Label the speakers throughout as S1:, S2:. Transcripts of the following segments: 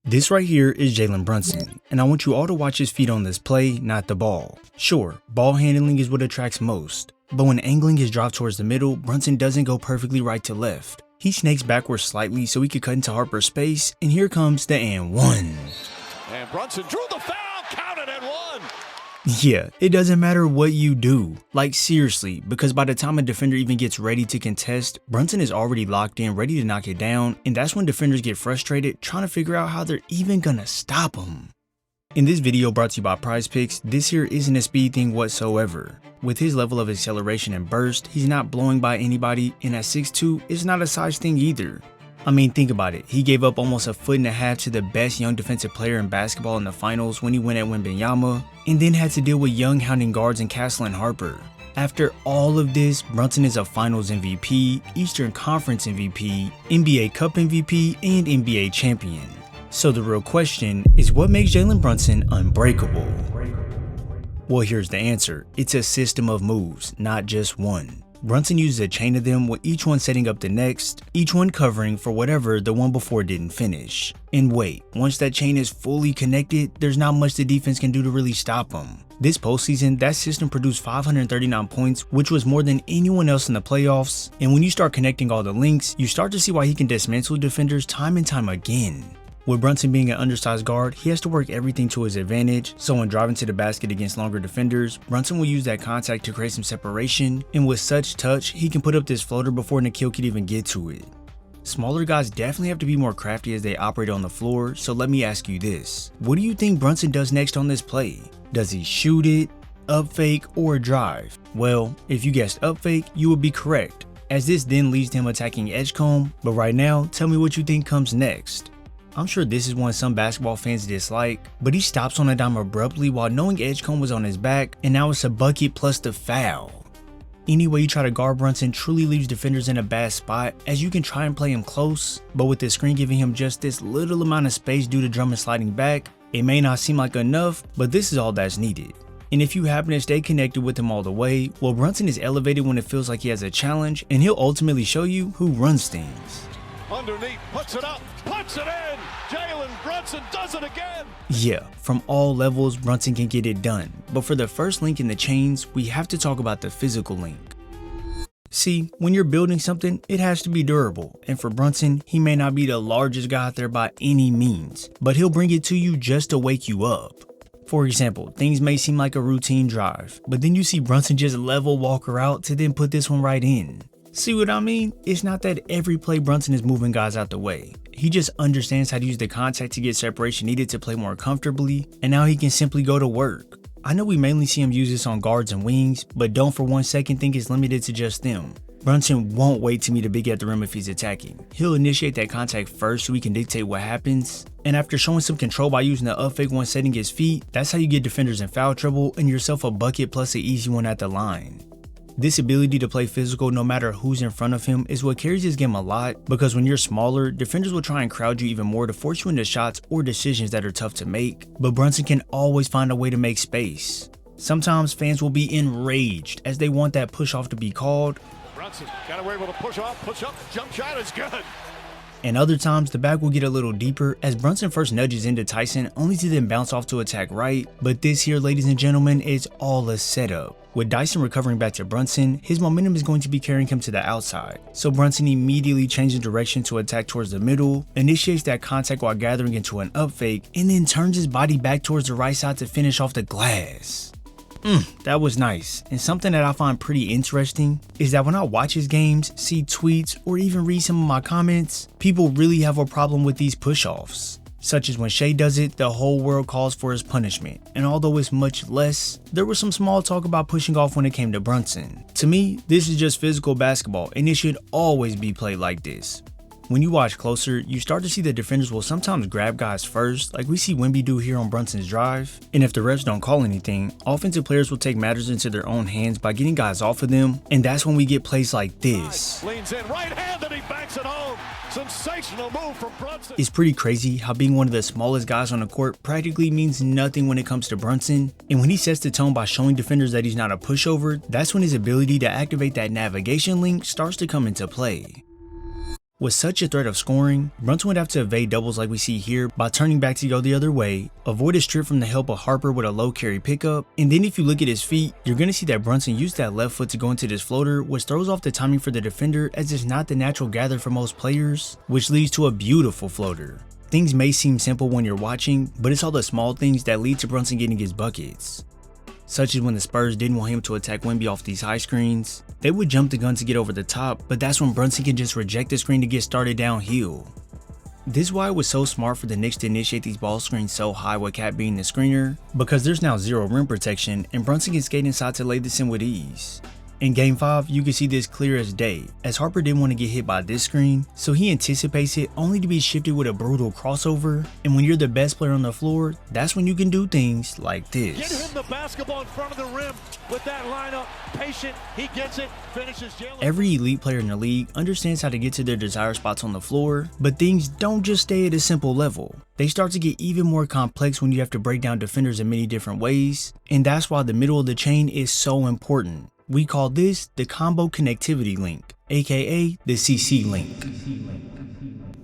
S1: This right here is Jalen Brunson, and I want you all to watch his feet on this play, not the ball. Sure, ball handling is what attracts most, but when angling his drop towards the middle, Brunson doesn't go perfectly right to left. He snakes backwards slightly so he could cut into Harper's space, and here comes the and one.
S2: And Brunson drew the foul, counted and one.
S1: Yeah, it doesn't matter what you do. Like seriously, because by the time a defender even gets ready to contest, Brunson is already locked in, ready to knock it down, and that's when defenders get frustrated trying to figure out how they're even gonna stop him. In this video brought to you by ProdGxm, this here isn't a speed thing whatsoever. With his level of acceleration and burst, he's not blowing by anybody, and at 6'2", it's not a size thing either. I mean, think about it. He gave up almost a foot and a half to the best young defensive player in basketball in the finals when he went at Wembanyama, and then had to deal with young hounding guards in Castle and Harper. After all of this, Brunson is a Finals MVP, Eastern Conference MVP, NBA Cup MVP, and NBA champion. So the real question is, what makes Jalen Brunson unbreakable? Well, here's the answer. It's a system of moves, not just one. Brunson uses a chain of them, with each one setting up the next, each one covering for whatever the one before didn't finish. And wait, once that chain is fully connected, there's not much the defense can do to really stop him. This postseason, that system produced 539 points, which was more than anyone else in the playoffs, and when you start connecting all the links, you start to see why he can dismantle defenders time and time again. With Brunson being an undersized guard, he has to work everything to his advantage, so when driving to the basket against longer defenders, Brunson will use that contact to create some separation, and with such touch, he can put up this floater before Nikhil could even get to it. Smaller guys definitely have to be more crafty as they operate on the floor, so let me ask you this. What do you think Brunson does next on this play? Does he shoot it, up fake, or drive? Well, if you guessed up fake, you would be correct, as this then leads to him attacking Edgecomb, but right now, tell me what you think comes next. I'm sure this is one some basketball fans dislike, but he stops on a dime abruptly while knowing Edgecomb was on his back, and now it's a bucket plus the foul. Any way you try to guard Brunson truly leaves defenders in a bad spot, as you can try and play him close, but with the screen giving him just this little amount of space due to Drummond sliding back, it may not seem like enough, but this is all that's needed. And if you happen to stay connected with him all the way, well, Brunson is elevated when it feels like he has a challenge, and he'll ultimately show you who runs things.
S2: Underneath, puts it up, puts it in. Jalen Brunson does it again.
S1: Yeah, from all levels, Brunson can get it done. But for the first link in the chains, we have to talk about the physical link. See, when you're building something, it has to be durable. And for Brunson, he may not be the largest guy out there by any means, but he'll bring it to you just to wake you up. For example, things may seem like a routine drive, but then you see Brunson just level Walker out to then put this one right in. See what I mean? It's not that every play Brunson is moving guys out the way. He just understands how to use the contact to get separation needed to play more comfortably, and now he can simply go to work. I know we mainly see him use this on guards and wings, but don't for 1 second think it's limited to just them. Brunson won't wait to meet a big at the rim if he's attacking. He'll initiate that contact first so he can dictate what happens, and after showing some control by using the up fake when setting his feet, that's how you get defenders in foul trouble and yourself a bucket plus an easy one at the line. This ability to play physical no matter who's in front of him is what carries his game a lot, because when you're smaller, defenders will try and crowd you even more to force you into shots or decisions that are tough to make, but Brunson can always find a way to make space. Sometimes fans will be enraged as they want that push off to be called.
S2: Brunson got away with a push off, push up, jump shot is good.
S1: And other times, the bag will get a little deeper as Brunson first nudges into Tyson only to then bounce off to attack right, but this here, ladies and gentlemen, is all a setup. With Dyson recovering back to Brunson, his momentum is going to be carrying him to the outside, so Brunson immediately changes direction to attack towards the middle, initiates that contact while gathering into an up fake, and then turns his body back towards the right side to finish off the glass. That was nice, and something that I find pretty interesting is that when I watch his games, see tweets, or even read some of my comments, people really have a problem with these push-offs. Such as when Shea does it, the whole world calls for his punishment, and although it's much less, there was some small talk about pushing off when it came to Brunson. To me, this is just physical basketball, and it should always be played like this. When you watch closer, you start to see that defenders will sometimes grab guys first, like we see Wemby do here on Brunson's drive, and if the refs don't call anything, offensive players will take matters into their own hands by getting guys off of them, and that's when we get plays like this.
S2: Leans in, right hand, and he banks it home. Sensational move from Brunson.
S1: It's pretty crazy how being one of the smallest guys on the court practically means nothing when it comes to Brunson, and when he sets the tone by showing defenders that he's not a pushover, that's when his ability to activate that navigation link starts to come into play. With such a threat of scoring, Brunson would have to evade doubles like we see here by turning back to go the other way, avoid a strip from the help of Harper with a low carry pickup, and then if you look at his feet, you're going to see that Brunson used that left foot to go into this floater, which throws off the timing for the defender as it's not the natural gather for most players, which leads to a beautiful floater. Things may seem simple when you're watching, but it's all the small things that lead to Brunson getting his buckets. Such as when the Spurs didn't want him to attack Wemby off these high screens, they would jump the gun to get over the top, but that's when Brunson can just reject the screen to get started downhill. This is why it was so smart for the Knicks to initiate these ball screens so high with Cat being the screener, because there's now zero rim protection and Brunson can skate inside to lay this in with ease. In Game 5, you can see this clear as day, as Harper didn't want to get hit by this screen, so he anticipates it only to be shifted with a brutal crossover, and when you're the best player on the floor, that's when you can do things like this.
S2: Get him the basketball in front of the rim with that lineup, patient, he gets it, finishes Jalen.
S1: Every elite player in the league understands how to get to their desired spots on the floor, but things don't just stay at a simple level. They start to get even more complex when you have to break down defenders in many different ways, and that's why the middle of the chain is so important. We call this the combo connectivity link, aka the CC link.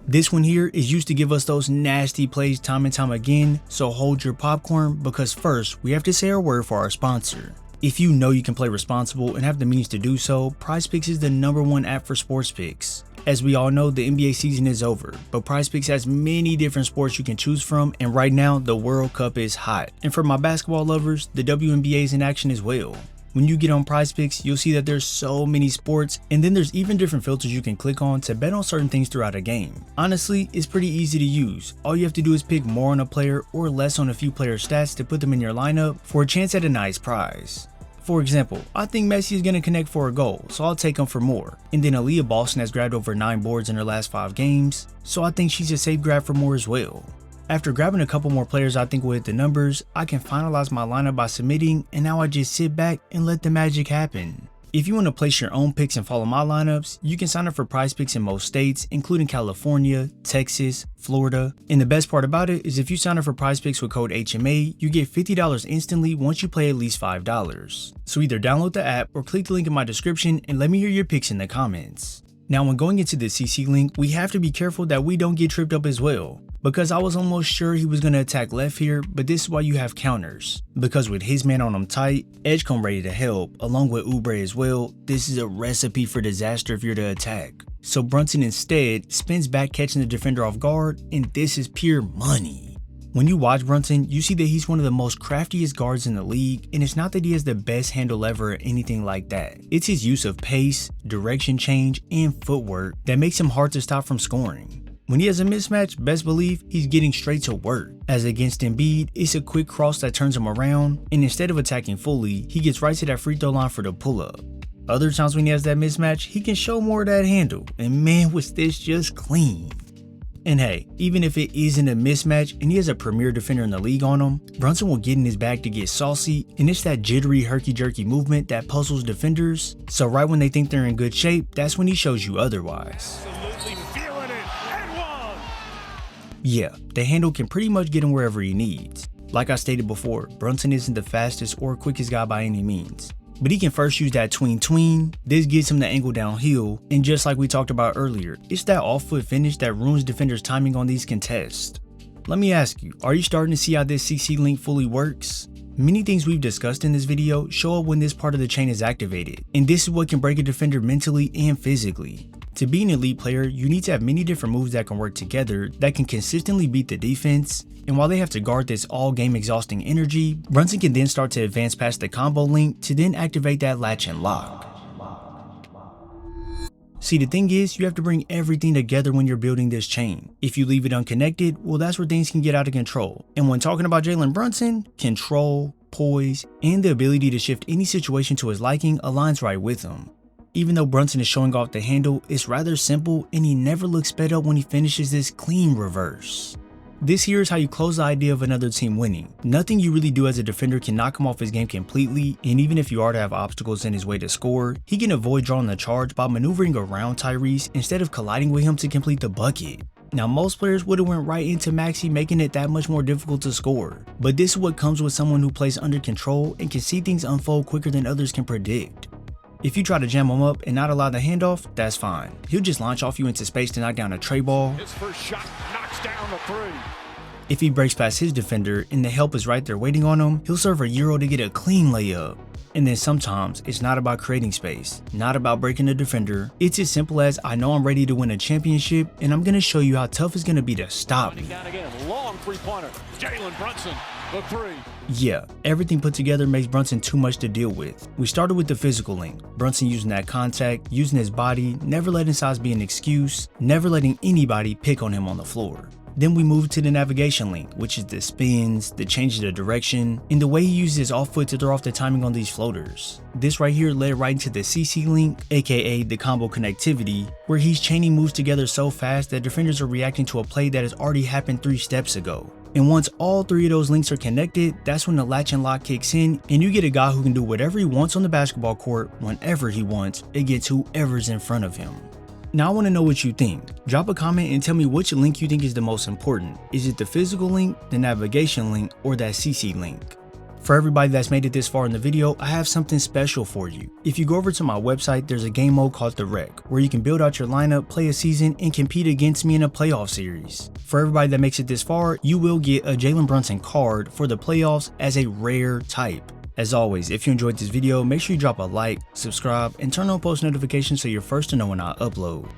S1: This one here is used to give us those nasty plays time and time again, so hold your popcorn because first we have to say our word for our sponsor. If you know you can play responsible and have the means to do so, PrizePicks is the #1 app for sports picks. As we all know, the NBA season is over, but PrizePicks has many different sports you can choose from, and right now the World Cup is hot. And for my basketball lovers, the WNBA is in action as well. When you get on PrizePicks, you'll see that there's so many sports, and then there's even different filters you can click on to bet on certain things throughout a game. Honestly, it's pretty easy to use. All you have to do is pick more on a player or less on a few player stats to put them in your lineup for a chance at a nice prize. For example, I think Messi is going to connect for a goal, so I'll take him for more. And then Aaliyah Boston has grabbed over 9 boards in her last 5 games, so I think she's a safe grab for more as well. After grabbing a couple more players I think will hit the numbers, I can finalize my lineup by submitting, and now I just sit back and let the magic happen. If you want to place your own picks and follow my lineups, you can sign up for PrizePicks in most states, including California, Texas, Florida. And the best part about it is if you sign up for PrizePicks with code HMA, you get $50 instantly once you play at least $5. So either download the app or click the link in my description and let me hear your picks in the comments. Now when going into the CC link, we have to be careful that we don't get tripped up as well. Because I was almost sure he was going to attack left here, but this is why you have counters. Because with his man on him tight, Edgecombe ready to help, along with Oubre as well, this is a recipe for disaster if you're to attack. So Brunson instead spins back catching the defender off guard, and this is pure money. When you watch Brunson, you see that he's one of the most craftiest guards in the league, and it's not that he has the best handle ever or anything like that. It's his use of pace, direction change, and footwork that makes him hard to stop from scoring. When he has a mismatch, best believe he's getting straight to work. As against Embiid, it's a quick cross that turns him around, and instead of attacking fully, he gets right to that free throw line for the pull-up. Other times when he has that mismatch, he can show more of that handle, and man was this just clean. And hey, even if it isn't a mismatch and he has a premier defender in the league on him, Brunson will get in his bag to get saucy, and it's that jittery herky-jerky movement that puzzles defenders, so right when they think they're in good shape, that's when he shows you otherwise. Yeah, the handle can pretty much get him wherever he needs. Like I stated before, Brunson isn't the fastest or quickest guy by any means, but he can first use that tween. This gets him the angle downhill, and just like we talked about earlier, it's that off-foot finish that ruins defenders' timing on these contests. Let me ask you, are you starting to see how this CC link fully works? Many things we've discussed in this video show up when this part of the chain is activated, and this is what can break a defender mentally and physically. To be an elite player, you need to have many different moves that can work together that can consistently beat the defense, and while they have to guard this all game exhausting energy, Brunson can then start to advance past the combo link to then activate that latch and lock. See, the thing is, you have to bring everything together when you're building this chain. If you leave it unconnected, well, that's where things can get out of control. And when talking about Jalen Brunson, control, poise, and the ability to shift any situation to his liking aligns right with him. Even though Brunson is showing off the handle, it's rather simple, and he never looks sped up when he finishes this clean reverse. This here is how you close the idea of another team winning. Nothing you really do as a defender can knock him off his game completely, and even if you are to have obstacles in his way to score, he can avoid drawing the charge by maneuvering around Tyrese instead of colliding with him to complete the bucket. Now most players would have went right into Maxey, making it that much more difficult to score, but this is what comes with someone who plays under control and can see things unfold quicker than others can predict. If you try to jam him up and not allow the handoff, that's fine. He'll just launch off you into space to knock down a tray ball.
S2: His first shot knocks down the three.
S1: If he breaks past his defender and the help is right there waiting on him, he'll serve a euro to get a clean layup. And then sometimes it's not about creating space, not about breaking the defender. It's as simple as I know I'm ready to win a championship and I'm going to show you how tough it's going to be to stop me.
S2: Down again, long three-pointer. Jalen Brunson, the three.
S1: Yeah, everything put together makes Brunson too much to deal with. We started with the physical link, Brunson using that contact, using his body, never letting size be an excuse, never letting anybody pick on him on the floor. Then we moved to the navigation link, which is the spins, the changes of direction, and the way he uses his off foot to throw off the timing on these floaters. This right here led right into the CC link, aka the combo connectivity, where he's chaining moves together so fast that defenders are reacting to a play that has already happened 3 steps ago. And once all 3 of those links are connected, that's when the latch and lock kicks in and you get a guy who can do whatever he wants on the basketball court whenever he wants against whoever's in front of him. Now I want to know what you think. Drop a comment and tell me which link you think is the most important. Is it the physical link, the navigation link, or that CC link? For everybody that's made it this far in the video, I have something special for you. If you go over to my website, there's a game mode called The Rec, where you can build out your lineup, play a season, and compete against me in a playoff series. For everybody that makes it this far, you will get a Jalen Brunson card for the playoffs as a rare type. As always, if you enjoyed this video, make sure you drop a like, subscribe, and turn on post notifications so you're first to know when I upload.